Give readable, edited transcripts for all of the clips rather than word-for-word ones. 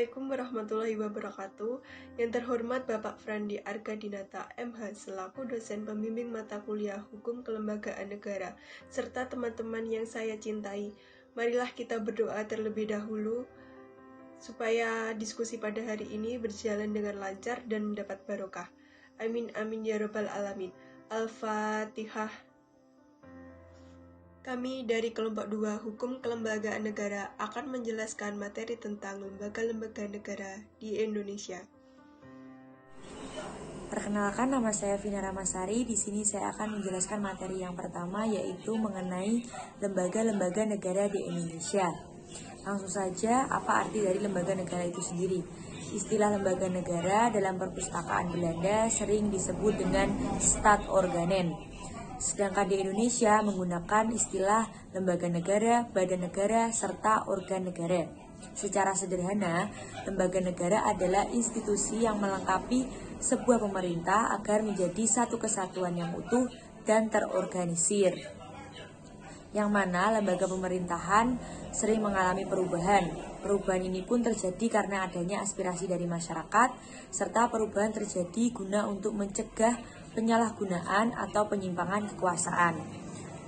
Assalamualaikum warahmatullahi wabarakatuh. Yang terhormat Bapak Frandi Argadinata MH selaku dosen pembimbing mata kuliah Hukum Kelembagaan Negara serta teman-teman yang saya cintai. Marilah kita berdoa terlebih dahulu supaya diskusi pada hari ini berjalan dengan lancar dan mendapat barokah. Amin amin ya rabbal alamin. Al-Fatihah. Kami dari kelompok 2 Hukum Kelembagaan Negara akan menjelaskan materi tentang lembaga-lembaga negara di Indonesia. Perkenalkan, nama saya Vina Ramasari. Di sini saya akan menjelaskan materi yang pertama, yaitu mengenai lembaga-lembaga negara di Indonesia. Langsung saja, apa arti dari lembaga negara itu sendiri? Istilah lembaga negara dalam perpustakaan Belanda sering disebut dengan Staatsorganen. Sedangkan di Indonesia menggunakan istilah lembaga negara, badan negara, serta organ negara. Secara sederhana, lembaga negara adalah institusi yang melengkapi sebuah pemerintah agar menjadi satu kesatuan yang utuh dan terorganisir. Yang mana lembaga pemerintahan sering mengalami perubahan. Perubahan ini pun terjadi karena adanya aspirasi dari masyarakat, serta perubahan terjadi guna untuk mencegah penyalahgunaan atau penyimpangan kekuasaan.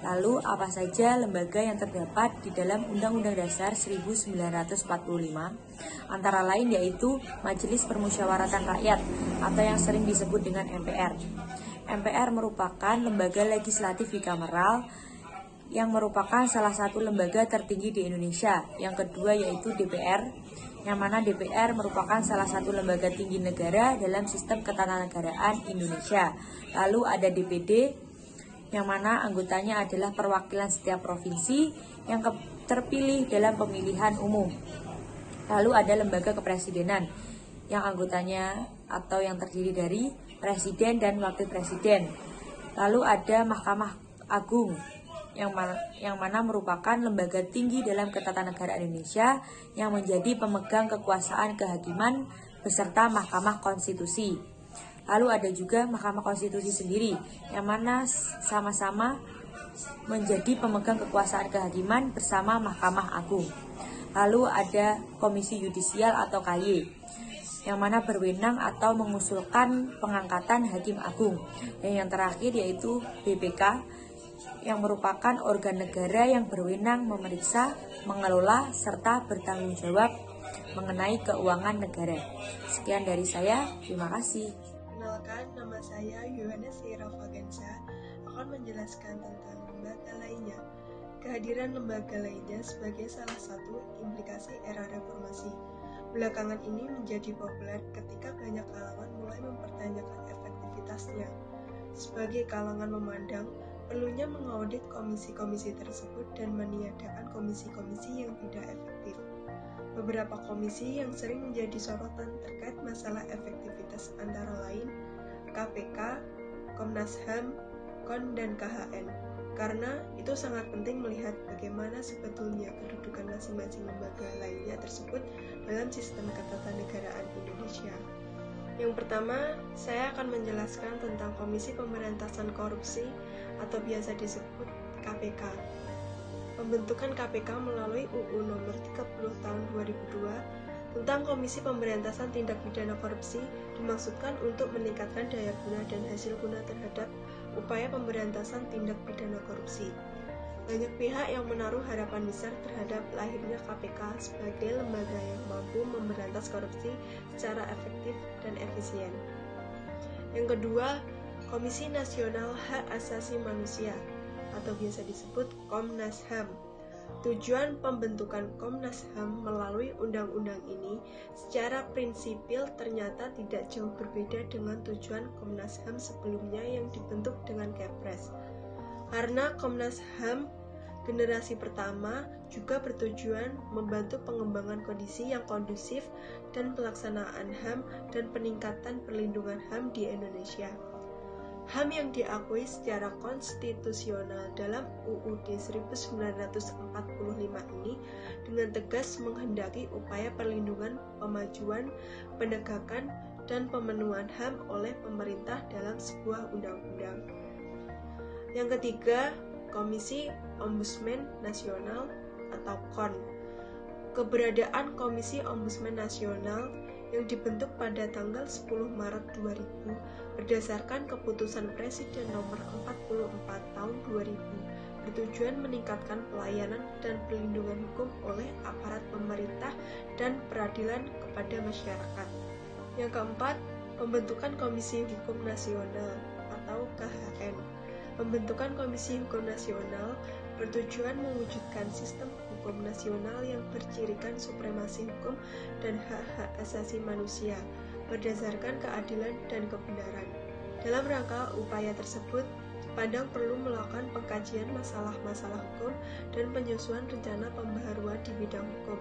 Lalu, apa saja lembaga yang terdapat di dalam Undang-Undang Dasar 1945? Antara lain yaitu Majelis Permusyawaratan Rakyat atau yang sering disebut dengan MPR. MPR merupakan lembaga legislatif bikameral yang merupakan salah satu lembaga tertinggi di Indonesia. Yang kedua yaitu DPR, yang mana DPR merupakan salah satu lembaga tinggi negara dalam sistem ketatanegaraan Indonesia. Lalu ada DPD, yang mana anggotanya adalah perwakilan setiap provinsi yang terpilih dalam pemilihan umum. Lalu ada lembaga kepresidenan, yang anggotanya atau yang terdiri dari presiden dan wakil presiden. Lalu ada Mahkamah Agung, yang mana merupakan lembaga tinggi dalam ketatanegaraan Indonesia yang menjadi pemegang kekuasaan kehakiman beserta Mahkamah Konstitusi. Lalu ada juga Mahkamah Konstitusi sendiri, yang mana sama-sama menjadi pemegang kekuasaan kehakiman bersama Mahkamah Agung. Lalu ada Komisi Yudisial atau KY, yang mana berwenang atau mengusulkan pengangkatan Hakim Agung. Dan yang terakhir yaitu BPK, yang merupakan organ negara yang berwenang memeriksa, mengelola, serta bertanggung jawab mengenai keuangan negara. Sekian dari saya, terima kasih. Kenalkan, nama saya Yohanes Irafagensa akan menjelaskan tentang lembaga lainnya. Kehadiran lembaga lainnya sebagai salah satu implikasi era reformasi. Belakangan ini menjadi populer ketika banyak kalangan mulai mempertanyakan efektivitasnya. Sebagai kalangan memandang perlunya mengaudit komisi-komisi tersebut dan meniadakan komisi-komisi yang tidak efektif. Beberapa komisi yang sering menjadi sorotan terkait masalah efektivitas antara lain KPK, Komnas HAM, KON, dan KHN. Karena itu sangat penting melihat bagaimana sebetulnya kedudukan masing-masing lembaga lainnya tersebut dalam sistem ketatanegaraan Indonesia. Yang pertama, saya akan menjelaskan tentang Komisi Pemberantasan Korupsi atau biasa disebut KPK. Pembentukan KPK melalui UU Nomor 30 Tahun 2002 tentang Komisi Pemberantasan Tindak Pidana Korupsi dimaksudkan untuk meningkatkan daya guna dan hasil guna terhadap upaya pemberantasan tindak pidana korupsi. Banyak pihak yang menaruh harapan besar terhadap lahirnya KPK sebagai lembaga yang mampu memberantas korupsi secara efektif dan efisien. Yang kedua, Komisi Nasional Hak Asasi Manusia atau biasa disebut Komnas HAM. Tujuan pembentukan Komnas HAM melalui undang-undang ini secara prinsipil ternyata tidak jauh berbeda dengan tujuan Komnas HAM sebelumnya yang dibentuk dengan Kepres. Karena Komnas HAM generasi pertama juga bertujuan membantu pengembangan kondisi yang kondusif dan pelaksanaan HAM dan peningkatan perlindungan HAM di Indonesia. HAM yang diakui secara konstitusional dalam UUD 1945 ini dengan tegas menghendaki upaya perlindungan, pemajuan, penegakan, dan pemenuhan HAM oleh pemerintah dalam sebuah undang-undang. Yang ketiga, Komisi Ombudsman Nasional atau KON. keberadaan Komisi Ombudsman Nasional yang dibentuk pada tanggal 10 Maret 2000 berdasarkan keputusan Presiden nomor 44 tahun 2000 bertujuan meningkatkan pelayanan dan perlindungan hukum oleh aparat pemerintah dan peradilan kepada masyarakat. Yang keempat, pembentukan Komisi Hukum Nasional atau KHN. Pembentukan Komisi Hukum Nasional bertujuan mewujudkan sistem hukum nasional yang bercirikan supremasi hukum dan hak-hak asasi manusia berdasarkan keadilan dan kebenaran. Dalam rangka upaya tersebut, dipandang perlu melakukan pengkajian masalah-masalah hukum dan penyusunan rencana pembaharuan di bidang hukum.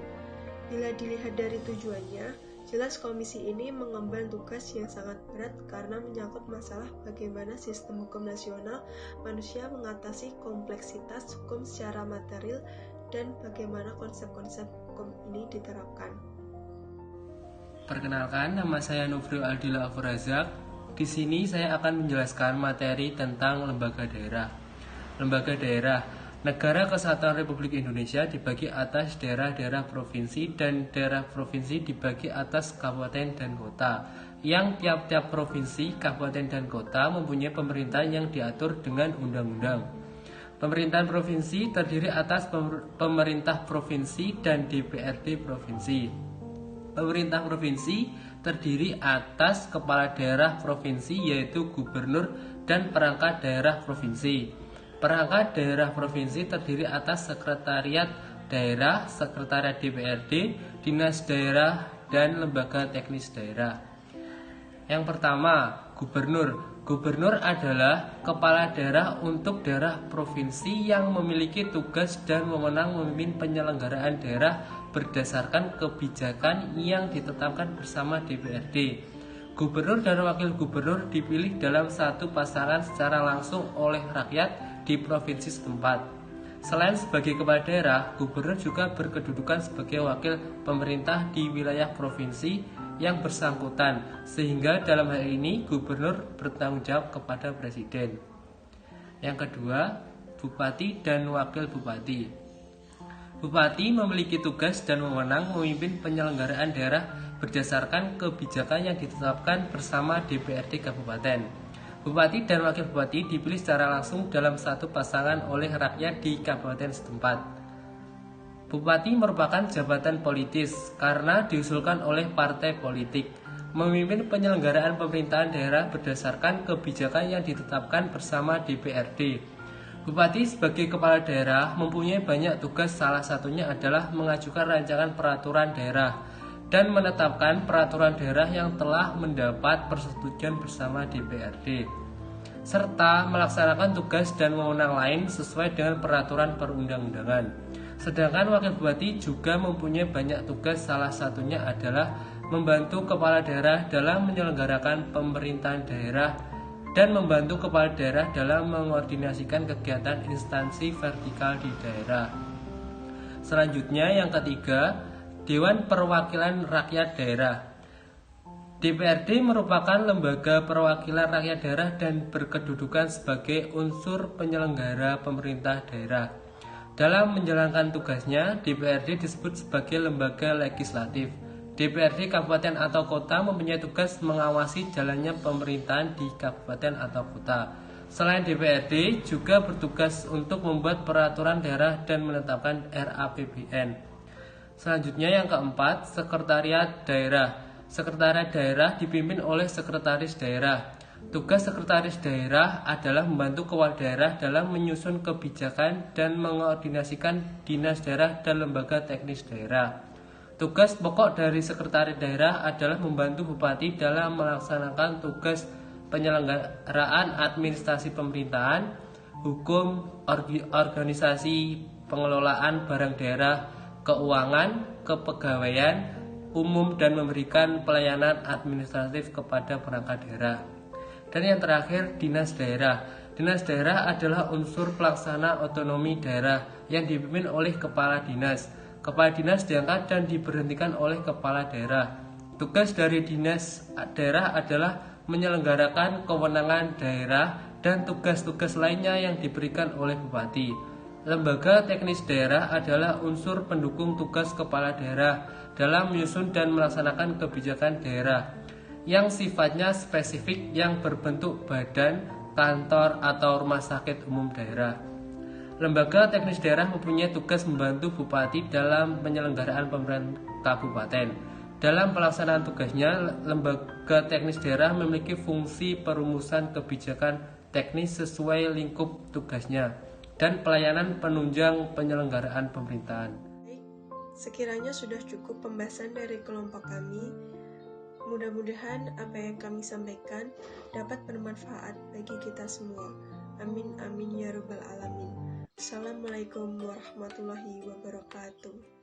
Bila dilihat dari tujuannya, jelas komisi ini mengemban tugas yang sangat berat karena menyangkut masalah bagaimana sistem hukum nasional manusia mengatasi kompleksitas hukum secara material dan bagaimana konsep-konsep hukum ini diterapkan. Perkenalkan, nama saya Nufriul Aldila Afurazak. Di sini saya akan menjelaskan materi tentang lembaga daerah. Lembaga daerah, Negara Kesatuan Republik Indonesia dibagi atas daerah-daerah provinsi dan daerah provinsi dibagi atas kabupaten dan kota. Yang tiap-tiap provinsi, kabupaten dan kota mempunyai pemerintahan yang diatur dengan undang-undang. Pemerintahan provinsi terdiri atas pemerintah provinsi dan DPRD provinsi. Pemerintah provinsi terdiri atas kepala daerah provinsi yaitu gubernur dan perangkat daerah provinsi. Perangkat daerah provinsi terdiri atas sekretariat daerah, sekretariat DPRD, dinas daerah, dan lembaga teknis daerah. Yang pertama, gubernur. Gubernur adalah kepala daerah untuk daerah provinsi yang memiliki tugas dan wewenang memimpin penyelenggaraan daerah berdasarkan kebijakan yang ditetapkan bersama DPRD. Gubernur dan wakil gubernur dipilih dalam satu pasangan secara langsung oleh rakyat di provinsi setempat. Selain sebagai kepala daerah, gubernur juga berkedudukan sebagai wakil pemerintah di wilayah provinsi yang bersangkutan, sehingga dalam hal ini gubernur bertanggung jawab kepada presiden. Yang kedua, bupati dan wakil bupati. Bupati memiliki tugas dan wewenang memimpin penyelenggaraan daerah berdasarkan kebijakan yang ditetapkan bersama DPRD kabupaten. Bupati dan wakil bupati dipilih secara langsung dalam satu pasangan oleh rakyat di kabupaten setempat. Bupati merupakan jabatan politis karena diusulkan oleh partai politik, memimpin penyelenggaraan pemerintahan daerah berdasarkan kebijakan yang ditetapkan bersama DPRD. Bupati sebagai kepala daerah mempunyai banyak tugas, salah satunya adalah mengajukan rancangan peraturan daerah dan menetapkan peraturan daerah yang telah mendapat persetujuan bersama DPRD, serta melaksanakan tugas dan wewenang lain sesuai dengan peraturan perundang-undangan. Sedangkan wakil bupati juga mempunyai banyak tugas, salah satunya adalah membantu kepala daerah dalam menyelenggarakan pemerintahan daerah dan membantu kepala daerah dalam mengordinasikan kegiatan instansi vertikal di daerah. Selanjutnya yang ketiga, Dewan Perwakilan Rakyat Daerah. DPRD merupakan lembaga perwakilan rakyat daerah dan berkedudukan sebagai unsur penyelenggara pemerintah daerah. Dalam menjalankan tugasnya, DPRD disebut sebagai lembaga legislatif. DPRD kabupaten atau kota mempunyai tugas mengawasi jalannya pemerintahan di kabupaten atau kota. Selain DPRD juga bertugas untuk membuat peraturan daerah dan menetapkan RAPBN. Selanjutnya yang keempat, sekretariat daerah. Sekretariat daerah dipimpin oleh sekretaris daerah. Tugas sekretaris daerah adalah membantu kepala daerah dalam menyusun kebijakan dan mengordinasikan dinas daerah dan lembaga teknis daerah. Tugas pokok dari sekretaris daerah adalah membantu bupati dalam melaksanakan tugas penyelenggaraan administrasi pemerintahan, hukum, organisasi, pengelolaan barang daerah, keuangan, kepegawaian umum, dan memberikan pelayanan administratif kepada perangkat daerah. Dan yang terakhir, dinas daerah. Dinas daerah adalah unsur pelaksana otonomi daerah yang dipimpin oleh kepala dinas. Kepala dinas diangkat dan diberhentikan oleh kepala daerah. Tugas dari dinas daerah adalah menyelenggarakan kewenangan daerah dan tugas-tugas lainnya yang diberikan oleh bupati. Lembaga teknis daerah adalah unsur pendukung tugas kepala daerah dalam menyusun dan melaksanakan kebijakan daerah yang sifatnya spesifik yang berbentuk badan, kantor, atau rumah sakit umum daerah. Lembaga teknis daerah mempunyai tugas membantu bupati dalam penyelenggaraan pemerintahan kabupaten. Dalam pelaksanaan tugasnya, lembaga teknis daerah memiliki fungsi perumusan kebijakan teknis sesuai lingkup tugasnya dan pelayanan penunjang penyelenggaraan pemerintahan. Sekiranya sudah cukup pembahasan dari kelompok kami. Mudah-mudahan apa yang kami sampaikan dapat bermanfaat bagi kita semua. Amin amin ya rabbal alamin. Assalamualaikum warahmatullahi wabarakatuh.